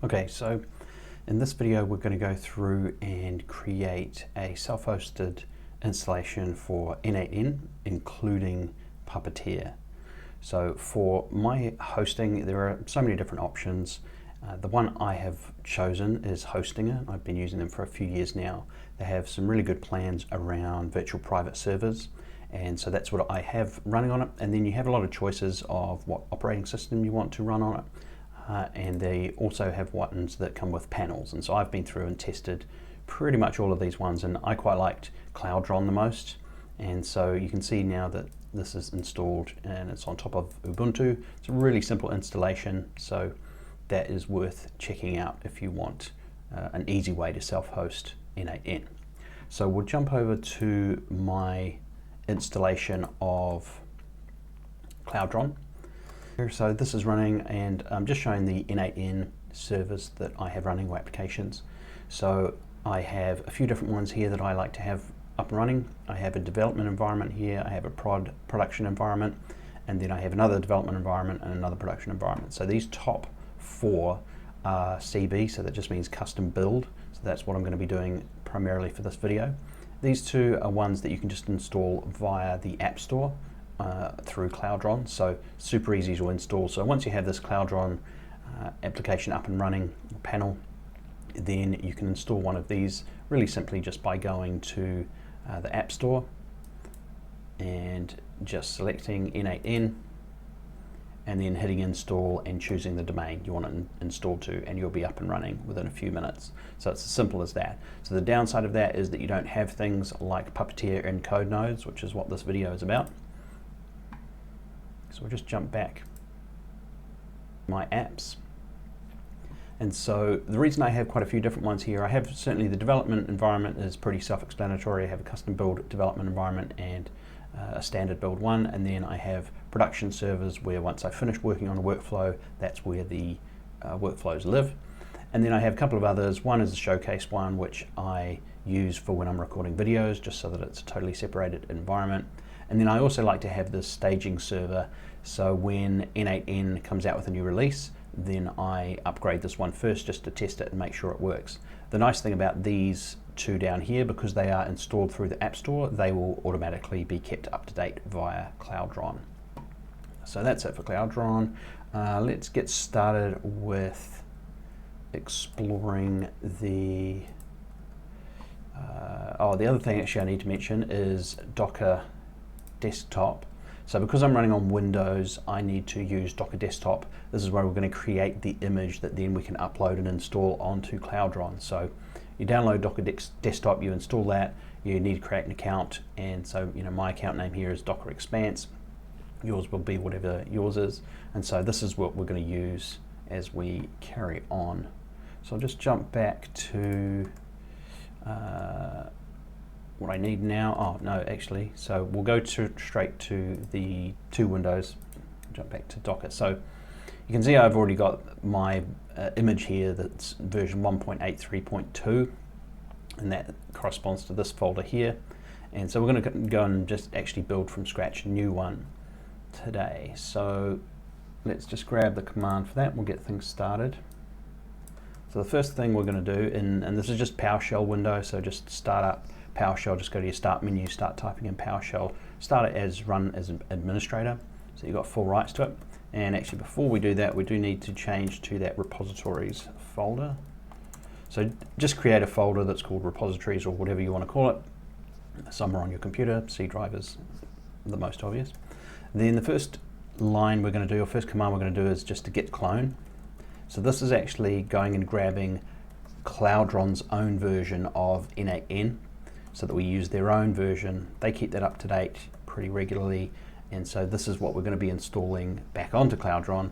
Okay, so in this video we're going to go through and create a self-hosted installation for n8n, including Puppeteer. So for my hosting, there are so many different options. The one I have chosen is Hostinger. I've been using them for a few years now. They have some really good plans around virtual private servers, and so that's what I have running on it. And then you have a lot of choices of what operating system you want to run on it. And they also have ones that come with panels, and so I've been through and tested pretty much all of these ones, and I quite liked Cloudron the most. And so you can see now that this is installed and it's on top of Ubuntu. It's a really simple installation, so that is worth checking out if you want an easy way to self-host n8n. So we'll jump over to my installation of Cloudron. So this is running, and I'm just showing the n8n servers that I have running, or applications. So I have a few different ones here that I like to have up and running. I have a development environment here, I have a production environment, and then I have another development environment and another production environment. So these top four are CB, so that just means custom build. So that's what I'm going to be doing primarily for this video. These two are ones that you can just install via the App Store through Cloudron, so super easy to install. So once you have this Cloudron application up and running, panel, then you can install one of these really simply just by going to the App Store and just selecting n8n and then hitting install and choosing the domain you want it installed to, and you'll be up and running within a few minutes. So it's as simple as that. So the downside of that is that you don't have things like Puppeteer and Code Nodes, which is what this video is about. So we'll just jump back my apps. And so the reason I have quite a few different ones here, I have certainly the development environment is pretty self-explanatory. I have a custom build development environment and a standard build one, and then I have production servers where once I finish working on a workflow, that's where the workflows live. And then I have a couple of others. One is a showcase one, which I use for when I'm recording videos, just so that it's a totally separated environment. And then I also like to have this staging server, so when n8n comes out with a new release, then I upgrade this one first just to test it and make sure it works. The nice thing about these two down here, because they are installed through the App Store, they will automatically be kept up to date via Cloudron. So that's it for Cloudron. Let's get started with exploring the the other thing actually I need to mention is Docker Desktop. So because I'm running on Windows, I need to use Docker Desktop. This is where we're going to create the image that then we can upload and install onto Cloudron. So you download Docker Desktop, you install that, you need to create an account, and so my account name here is Docker Expanse. Yours will be whatever yours is, and so this is what we're going to use as we carry on. So I'll just jump back to what I need now. Oh no, actually, so we'll go straight to the two windows, jump back to Docker. So you can see I've already got my image here that's version 1.83.2, and that corresponds to this folder here. And so we're going to go and just actually build from scratch a new one today. So let's just grab the command for that. We'll get things started. So the first thing we're going to do, and this is just PowerShell window, so just start up PowerShell, just go to your start menu, start typing in PowerShell, start it as run as an administrator, so you've got full rights to it. And actually before we do that, we do need to change to that repositories folder. So just create a folder that's called repositories, or whatever you want to call it, somewhere on your computer. C drive is the most obvious. Then the first line we're going to do, or first command we're going to do, is just to git clone. So this is actually going and grabbing Cloudron's own version of n8n, so that we use their own version. They keep that up to date pretty regularly, and so this is what we're going to be installing back onto Cloudron,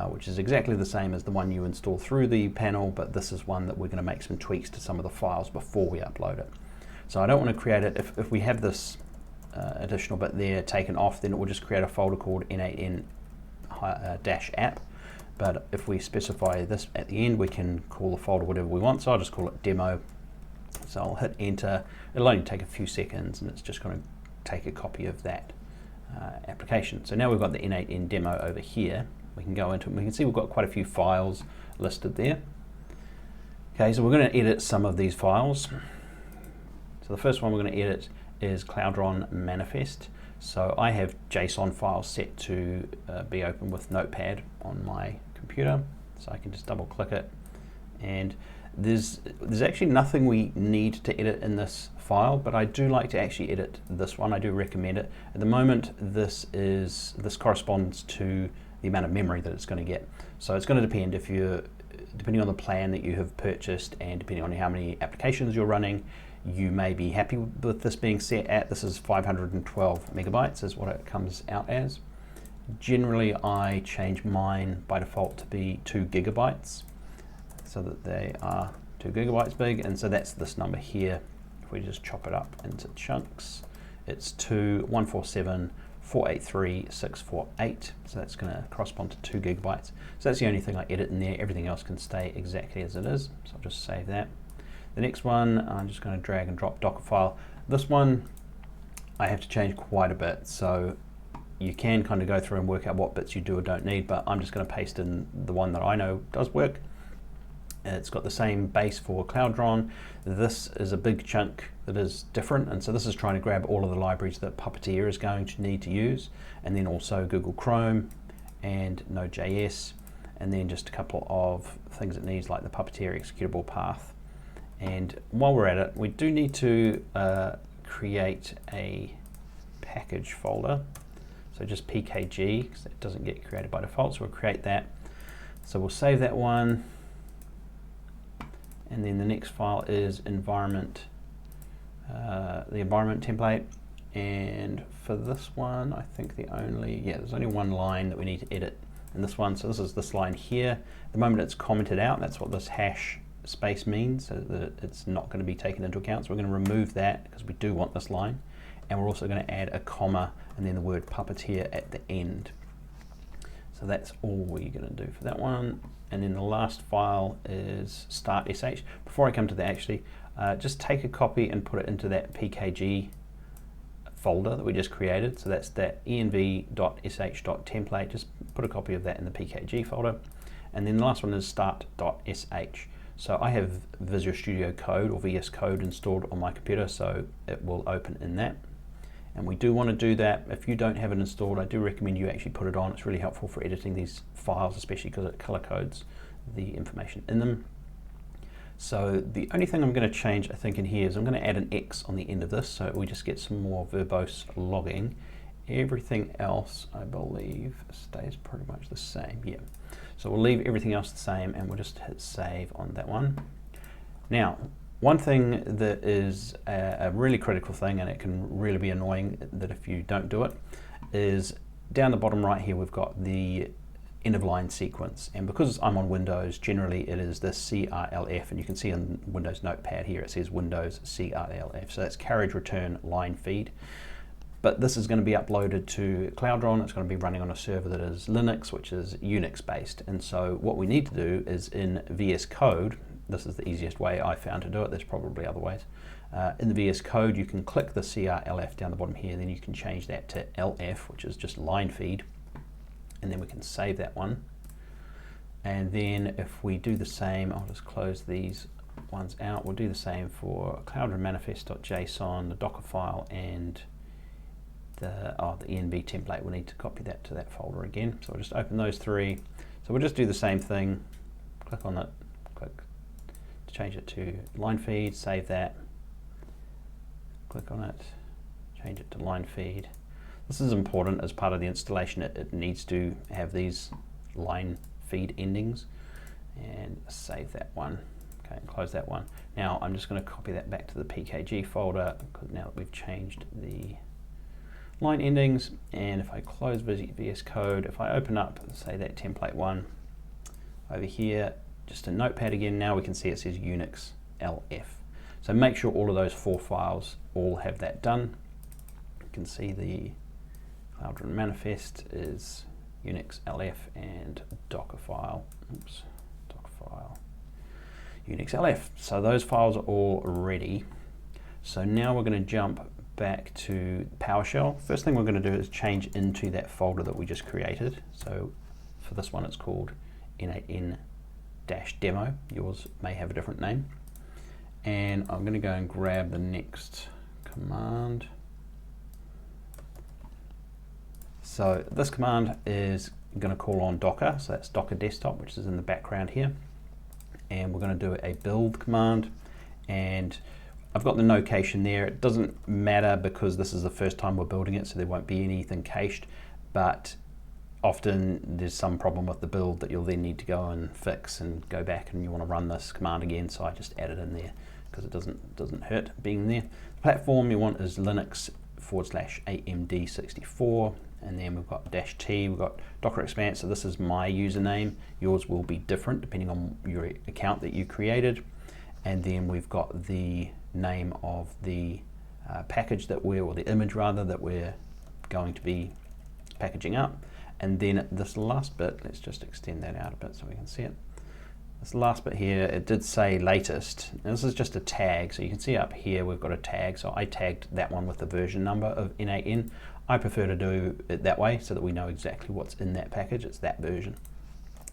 which is exactly the same as the one you install through the panel, but this is one that we're going to make some tweaks to some of the files before we upload it. So I don't want to create it, if we have this additional bit there taken off, then it will just create a folder called n8n-app. But if we specify this at the end, we can call the folder whatever we want. So I'll just call it demo. So I'll hit enter. It'll only take a few seconds, and it's just going to take a copy of that application. So now we've got the n8n demo over here. we can go into it and we can see we've got quite a few files listed there. Okay, so we're going to edit some of these files. So the first one we're going to edit is Cloudron Manifest. So I have JSON files set to be open with Notepad on my computer. So I can just double click it, and there's actually nothing we need to edit in this file, but I do like to actually edit this one. I do recommend it. At the moment, this corresponds to the amount of memory that it's going to get. So it's going to depend depending on the plan that you have purchased and depending on how many applications you're running, you may be happy with this being set at. This is 512 megabytes is what it comes out as. Generally, I change mine by default to be 2 gigabytes so that they are 2 gigabytes big, and so that's this number here. If we just chop it up into chunks, it's 2.147.483.648, so that's going to correspond to 2 gigabytes. So that's the only thing I edit in there. Everything else can stay exactly as it is, so I'll just save that. The next one, I'm just going to drag and drop Dockerfile. This one I have to change quite a bit, so you can kind of go through and work out what bits you do or don't need, but I'm just going to paste in the one that I know does work. It's got the same base for Cloudron. This is a big chunk that is different, and so this is trying to grab all of the libraries that Puppeteer is going to need to use, and then also Google Chrome and Node.js, and then just a couple of things it needs like the Puppeteer executable path. And while we're at it, we do need to create a package folder. So just pkg, because it doesn't get created by default, so we'll create that. So we'll save that one. And then the next file is environment, the environment template. And for this one, I think there's only one line that we need to edit in this one. So this is this line here. At the moment it's commented out, that's what this hash space means, so that it's not going to be taken into account. So we're going to remove that because we do want this line. And we're also going to add a comma and then the word Puppeteer at the end. So that's all we're going to do for that one. And then the last file is Start.sh. Before I come to that, actually, just take a copy and put it into that pkg folder that we just created. So that's that env.sh.template. Just put a copy of that in the pkg folder. And then the last one is Start.sh. So I have Visual Studio Code or VS Code installed on my computer, so it will open in that. And we do want to do that. If you don't have it installed, I do recommend you actually put it on. It's really helpful for editing these files, especially because it color codes the information in them. So the only thing I'm going to change, I think, in here is I'm going to add an X on the end of this, so we just get some more verbose logging. Everything else, I believe, stays pretty much the same. Yeah. So we'll leave everything else the same, and we'll just hit save on that one. Now, one thing that is a really critical thing, and it can really be annoying that if you don't do it, is down the bottom right here we've got the end of line sequence, and because I'm on Windows, generally it is the CRLF, and you can see on Windows Notepad here it says Windows CRLF, so that's carriage return line feed. But this is going to be uploaded to Cloudron. It's going to be running on a server that is Linux, which is Unix based, and so what we need to do is in VS Code, this is the easiest way I found to do it, there's probably other ways. In the VS Code you can click the CRLF down the bottom here, and then you can change that to LF, which is just line feed, and then we can save that one. And then if we do the same, I'll just close these ones out, we'll do the same for Cloudron Manifest.json, the Dockerfile, and the env template. We'll need to copy that to that folder again. So we'll just open those three. So we'll just do the same thing, click on it, click to change it to line feed, save that, click on it, change it to line feed. This is important as part of the installation. It needs to have these line feed endings, and save that one. Okay, and close that one. Now I'm just going to copy that back to the pkg folder, because now that we've changed the line endings, and if I close VS Code, if I open up, say, that template one over here, just a notepad again, now we can see it says Unix LF. So make sure all of those 4 files all have that done. You can see the Cloudron Manifest is Unix LF and Dockerfile, Dockerfile, Unix LF. So those files are all ready. So now we're going to jump back to PowerShell. First thing we're going to do is change into that folder that we just created. So For this one it's called n8n-demo. Yours may have a different name. And I'm going to go and grab the next command. So this command is going to call on Docker, so that's Docker desktop, which is in the background here. And we're going to do a build command, and I've got the nocation there. It doesn't matter because this is the first time we're building it, so there won't be anything cached, but often there's some problem with the build that you'll then need to go and fix and go back and you want to run this command again, so I just add it in there because it doesn't hurt being there. The platform you want is Linux /AMD64, and then we've got -t, we've got Docker Expanse, so this is my username. Yours will be different depending on your account that you created. And then we've got the name of the package that or the image rather, that we're going to be packaging up. And then this last bit, let's just extend that out a bit so we can see it. This last bit here, it did say latest. Now this is just a tag, so you can see up here we've got a tag. So I tagged that one with the version number of n8n. I prefer to do it that way so that we know exactly what's in that package. It's that version.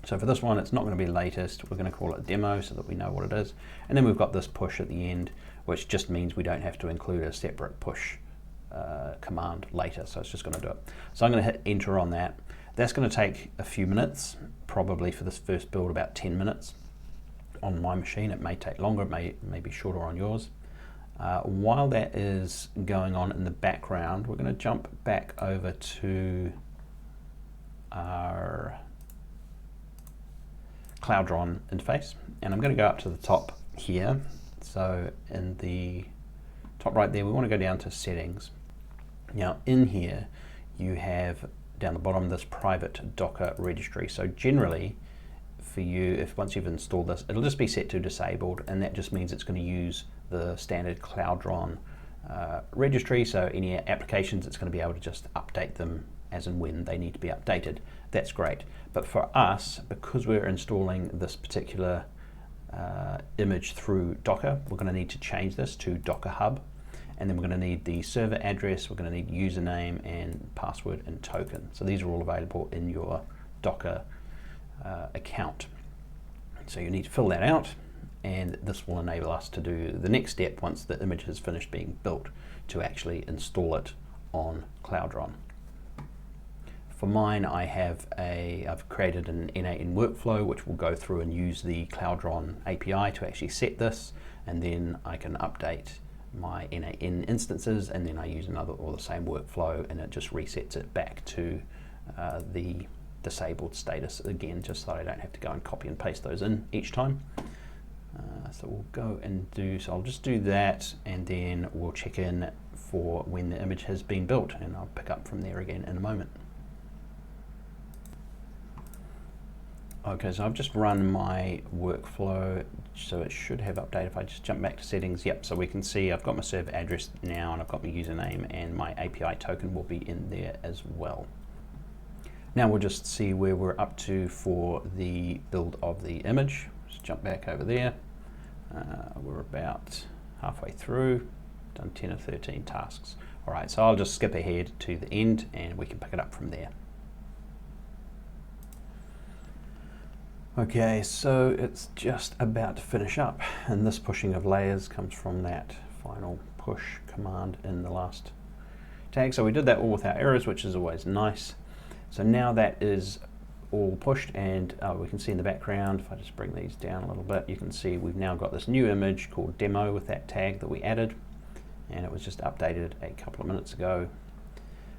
So for this one, it's not going to be latest. We're going to call it demo so that we know what it is. And then we've got this push at the end, which just means we don't have to include a separate push command later. So it's just going to do it. So I'm going to hit enter on that. That's going to take a few minutes, probably for this first build about 10 minutes on my machine. It may take longer, it may be shorter on yours. While that is going on in the background, we're going to jump back over to our Cloudron interface, and I'm going to go up to the top here. So in the top right there, we want to go down to settings. Now in here you have down the bottom this private Docker registry. So generally for you, if once you've installed this, it'll just be set to disabled, and that just means it's going to use the standard Cloudron registry. So any applications, it's going to be able to just update them as and when they need to be updated. That's great. But for us, because we're installing this particular image through Docker, we're going to need to change this to Docker Hub, and then we're going to need the server address, we're going to need username and password and token. So these are all available in your Docker account. So you need to fill that out, and this will enable us to do the next step once the image has finished being built, to actually install it on Cloudron. For mine, I've created an n8n workflow which will go through and use the Cloudron API to actually set this, and then I can update my n8n instances, and then I use another or the same workflow, and it just resets it back to the disabled status again, just so I don't have to go and copy and paste those in each time. So we'll go and so I'll just do that, and then we'll check in for when the image has been built, and I'll pick up from there again in a moment. Okay, so I've just run my workflow, so it should have updated. If I just jump back to settings, yep, so we can see I've got my server address now, and I've got my username, and my API token will be in there as well. Now we'll just see where we're up to for the build of the image. Just jump back over there. We're about halfway through, done 10 or 13 tasks. All right, so I'll just skip ahead to the end, and we can pick it up from there. Okay, so it's just about to finish up, and this pushing of layers comes from that final push command in the last tag. So we did that all without errors, which is always nice. So now that is all pushed, and we can see in the background, if I just bring these down a little bit, you can see we've now got this new image called demo with that tag that we added, and it was just updated a couple of minutes ago.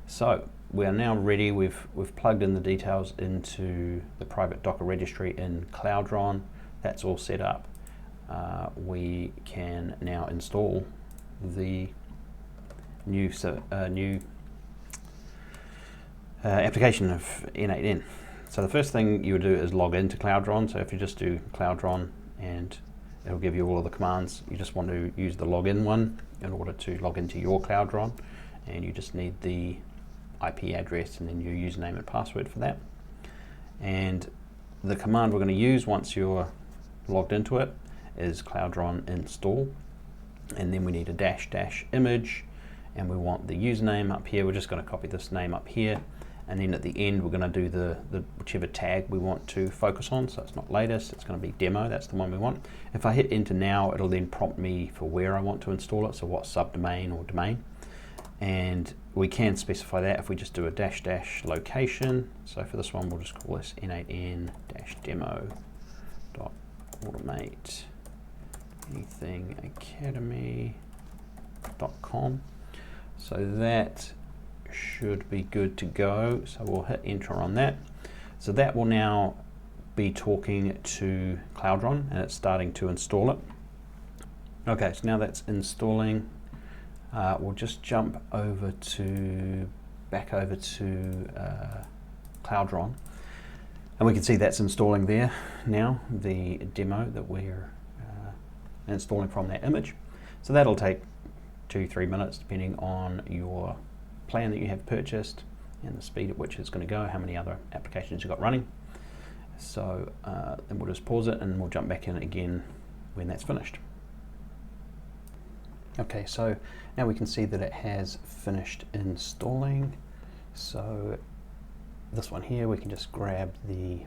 So we are now ready. We've plugged in the details into the private Docker registry in Cloudron. That's all set up. We can now install the new application of n8n. So the first thing you would do is log into Cloudron. So if you just do Cloudron, and it'll give you all of the commands. You just want to use the login one in order to log into your Cloudron, and you just need the IP address and then your username and password for that. And the command we're going to use once you're logged into it is Cloudron install, and then we need a -- image, and we want the username up here. We're just going to copy this name up here, and then at the end we're going to do the whichever tag we want to focus on. So it's not latest, it's going to be demo, that's the one we want. If I hit enter now, it'll then prompt me for where I want to install it, so what subdomain or domain. And we can specify that if we just do a -- location. So for this one we'll just call this n8n-demo.automate anythingacademy.com. So that should be good to go. So we'll hit enter on that. So that will now be talking to Cloudron, and it's starting to install it. Okay, so now that's installing. We'll just jump over back over to Cloudron, and we can see that's installing there now, the demo that we're installing from that image. So that'll take 2-3 minutes depending on your plan that you have purchased and the speed at which it's going to go, how many other applications you've got running. So then we'll just pause it and we'll jump back in again when that's finished. Okay, so now we can see that it has finished installing. So this one here, we can just grab the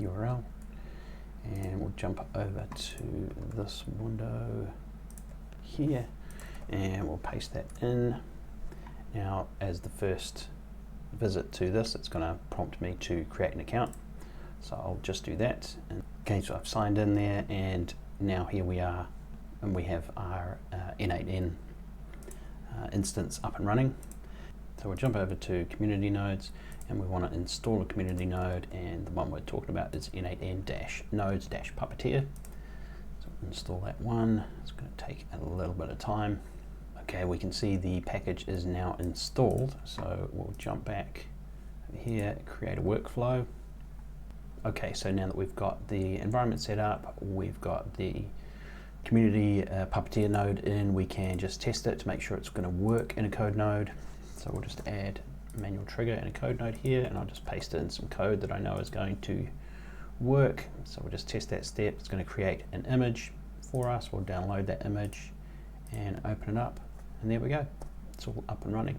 URL and we'll jump over to this window here and we'll paste that in. Now, as the first visit to this, it's going to prompt me to create an account. So I'll just do that. Okay, so I've signed in there, and now here we are, and we have our n8n instance up and running. So we'll jump over to community nodes, and we want to install a community node, and the one we're talking about is n8n-nodes-puppeteer. So we'll install that one. It's going to take a little bit of time. Okay, we can see the package is now installed, so we'll jump back here, create a workflow. Okay, so now that we've got the environment set up, we've got the community Puppeteer node in, we can just test it to make sure it's going to work in a code node. So we'll just add a manual trigger in a code node here, and I'll just paste in some code that I know is going to work. So we'll just test that step. It's going to create an image for us. We'll download that image and open it up. And there we go, it's all up and running.